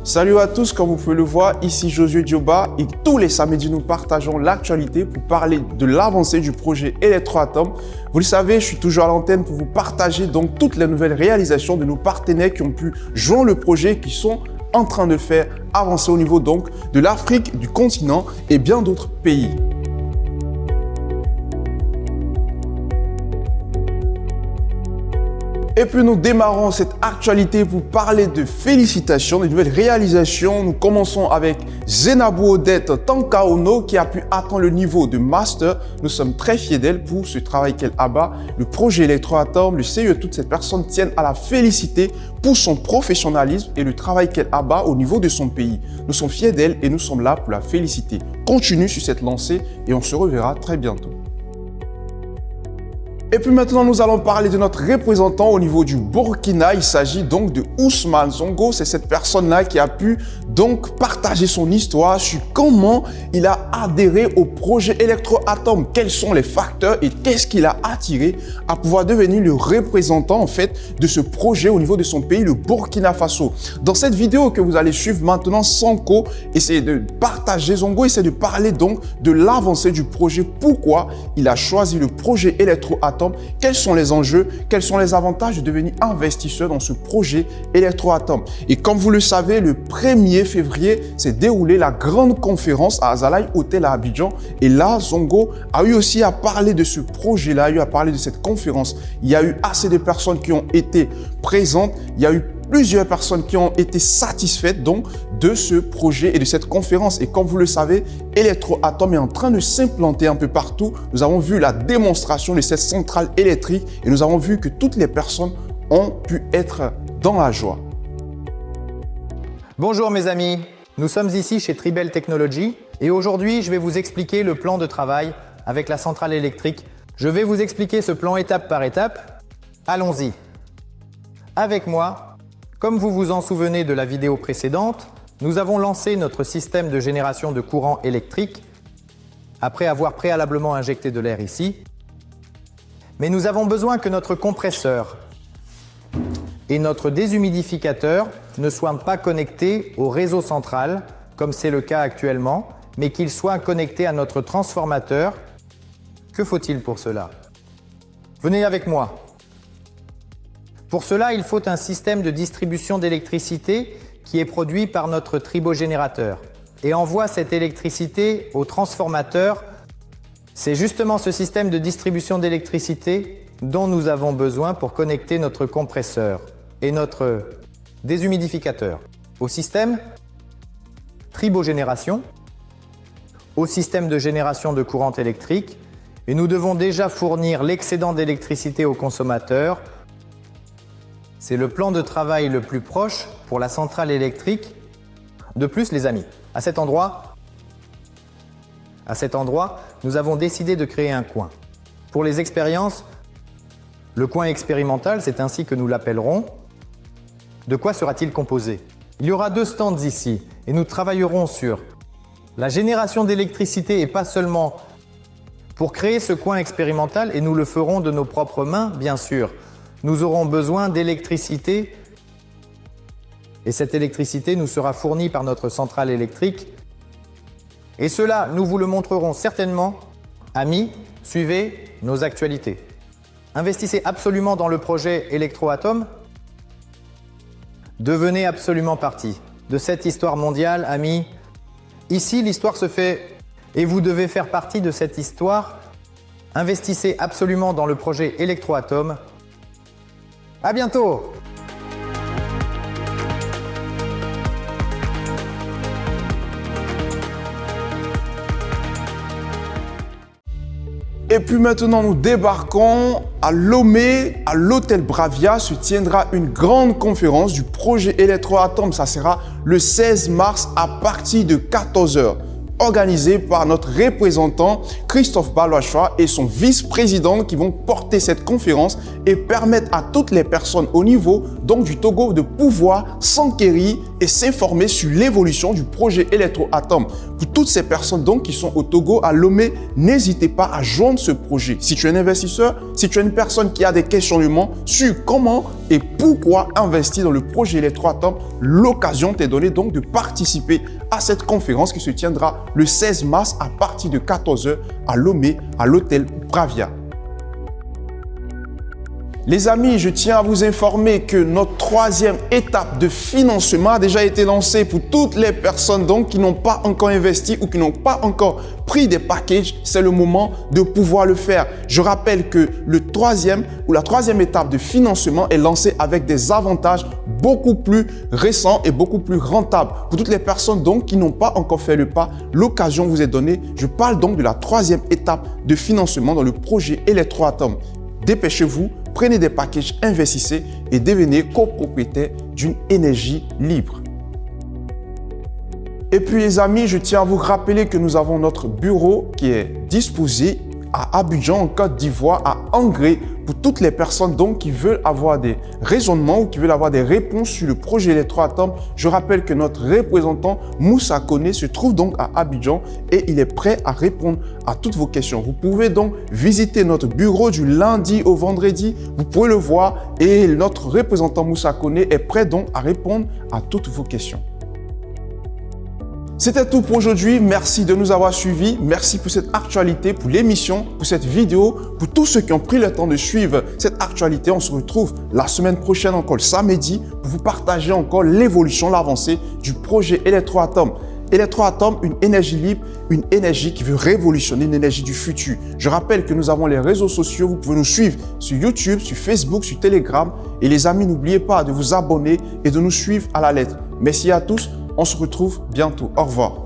Salut à tous, comme vous pouvez le voir, ici Josué Dioba et tous les samedis nous partageons l'actualité pour parler de l'avancée du projet Electroatom. Vous le savez, je suis toujours à l'antenne pour vous partager donc toutes les nouvelles réalisations de nos partenaires qui ont pu joindre le projet, qui sont en train de faire avancer au niveau donc de l'Afrique, du continent et bien d'autres pays. Et puis nous démarrons cette actualité pour parler de félicitations, de nouvelles réalisations. Nous commençons avec Zenabou Odette Tankaono qui a pu atteindre le niveau de master. Nous sommes très fiers d'elle pour ce travail qu'elle abat. Le projet Electroatom, le CIE, toutes ces personnes tiennent à la féliciter pour son professionnalisme et le travail qu'elle abat au niveau de son pays. Nous sommes fiers d'elle et nous sommes là pour la féliciter. Continue sur cette lancée et on se reverra très bientôt. Et puis maintenant, nous allons parler de notre représentant au niveau du Burkina. Il s'agit donc de Ousmane Sonko. C'est cette personne-là qui a pu donc partager son histoire sur comment il a adhéré au projet Electroatom. Quels sont les facteurs et qu'est-ce qui l'a attiré à pouvoir devenir le représentant en fait de ce projet au niveau de son pays, le Burkina Faso. Dans cette vidéo que vous allez suivre maintenant, Sonko essaie de partager, Sonko essaie de parler donc de l'avancée du projet. Pourquoi il a choisi le projet Electroatom? Quels sont les enjeux, quels sont les avantages de devenir investisseur dans ce projet Electroatom? Et comme vous le savez, le 1er février s'est déroulée la grande conférence à Azalaï Hotel à Abidjan. Et là, Sonko a eu aussi à parler de ce projet-là, a eu à parler de cette conférence. Il y a eu assez de personnes qui ont été présentes. Il y a eu plusieurs personnes qui ont été satisfaites donc de ce projet et de cette conférence. Et comme vous le savez, Electroatom est en train de s'implanter un peu partout. Nous avons vu la démonstration de cette centrale électrique et nous avons vu que toutes les personnes ont pu être dans la joie. Bonjour mes amis, nous sommes ici chez Tribel Technologies et aujourd'hui je vais vous expliquer le plan de travail avec la centrale électrique. Je vais vous expliquer ce plan étape par étape. Allons-y. Avec moi, comme vous vous en souvenez de la vidéo précédente, nous avons lancé notre système de génération de courant électrique après avoir préalablement injecté de l'air ici. Mais nous avons besoin que notre compresseur et notre déshumidificateur ne soient pas connectés au réseau central, comme c'est le cas actuellement, mais qu'ils soient connectés à notre transformateur. Que faut-il pour cela? Venez avec moi. Pour cela, il faut un système de distribution d'électricité qui est produit par notre tribogénérateur et envoie cette électricité au transformateur. C'est justement ce système de distribution d'électricité dont nous avons besoin pour connecter notre compresseur et notre déshumidificateur au système tribogénération, au système de génération de courant électrique, et nous devons déjà fournir l'excédent d'électricité au consommateur. C'est le plan de travail le plus proche pour la centrale électrique. De plus, les amis, à cet endroit, nous avons décidé de créer un coin. Pour les expériences, le coin expérimental, c'est ainsi que nous l'appellerons. De quoi sera-t-il composé? Il y aura 2 stands ici et nous travaillerons sur la génération d'électricité et pas seulement pour créer ce coin expérimental, et nous le ferons de nos propres mains, bien sûr. Nous aurons besoin d'électricité et cette électricité nous sera fournie par notre centrale électrique. Et cela, nous vous le montrerons certainement. Amis, suivez nos actualités. Investissez absolument dans le projet Electroatom. Devenez absolument partie de cette histoire mondiale, amis. Ici, l'histoire se fait et vous devez faire partie de cette histoire. Investissez absolument dans le projet Electroatom. À bientôt! Et puis maintenant, nous débarquons à Lomé, à l'hôtel Bravia, se tiendra une grande conférence du projet Electroatom. Ça sera le 16 mars à partir de 14 h. organisé par notre représentant Christophe Balochoa et son vice-président qui vont porter cette conférence et permettre à toutes les personnes au niveau donc du Togo de pouvoir s'enquérir et s'informer sur l'évolution du projet Electroatom. Pour toutes ces personnes donc qui sont au Togo, à Lomé, n'hésitez pas à joindre ce projet. Si tu es un investisseur, si tu es une personne qui a des questionnements sur comment et pourquoi investir dans le projet Electroatom, l'occasion t'est donnée donc de participer à cette conférence qui se tiendra le 16 mars à partir de 14 h à Lomé, à l'hôtel Bravia. Les amis, je tiens à vous informer que notre troisième étape de financement a déjà été lancée pour toutes les personnes donc qui n'ont pas encore investi ou qui n'ont pas encore pris des packages. C'est le moment de pouvoir le faire. Je rappelle que la troisième étape de financement est lancée avec des avantages beaucoup plus récents et beaucoup plus rentables. Pour toutes les personnes donc qui n'ont pas encore fait le pas, l'occasion vous est donnée. Je parle donc de la troisième étape de financement dans le projet Electroatom. Dépêchez-vous, prenez des packages, investissez et devenez copropriétaire d'une énergie libre. Et puis les amis, je tiens à vous rappeler que nous avons notre bureau qui est disposé à Abidjan, en Côte d'Ivoire, à Angré, pour toutes les personnes donc qui veulent avoir des raisonnements ou qui veulent avoir des réponses sur le projet Electroatom. Je rappelle que notre représentant Moussa Kone se trouve donc à Abidjan et il est prêt à répondre à toutes vos questions. Vous pouvez donc visiter notre bureau du lundi au vendredi. Vous pouvez le voir et notre représentant Moussa Kone est prêt donc à répondre à toutes vos questions. C'était tout pour aujourd'hui. Merci de nous avoir suivis. Merci pour cette actualité, pour l'émission, pour cette vidéo, pour tous ceux qui ont pris le temps de suivre cette actualité. On se retrouve la semaine prochaine encore le samedi pour vous partager encore l'évolution, l'avancée du projet Electroatom. Electroatom, une énergie libre, une énergie qui veut révolutionner, une énergie du futur. Je rappelle que nous avons les réseaux sociaux. Vous pouvez nous suivre sur YouTube, sur Facebook, sur Telegram. Et les amis, n'oubliez pas de vous abonner et de nous suivre à la lettre. Merci à tous. On se retrouve bientôt. Au revoir.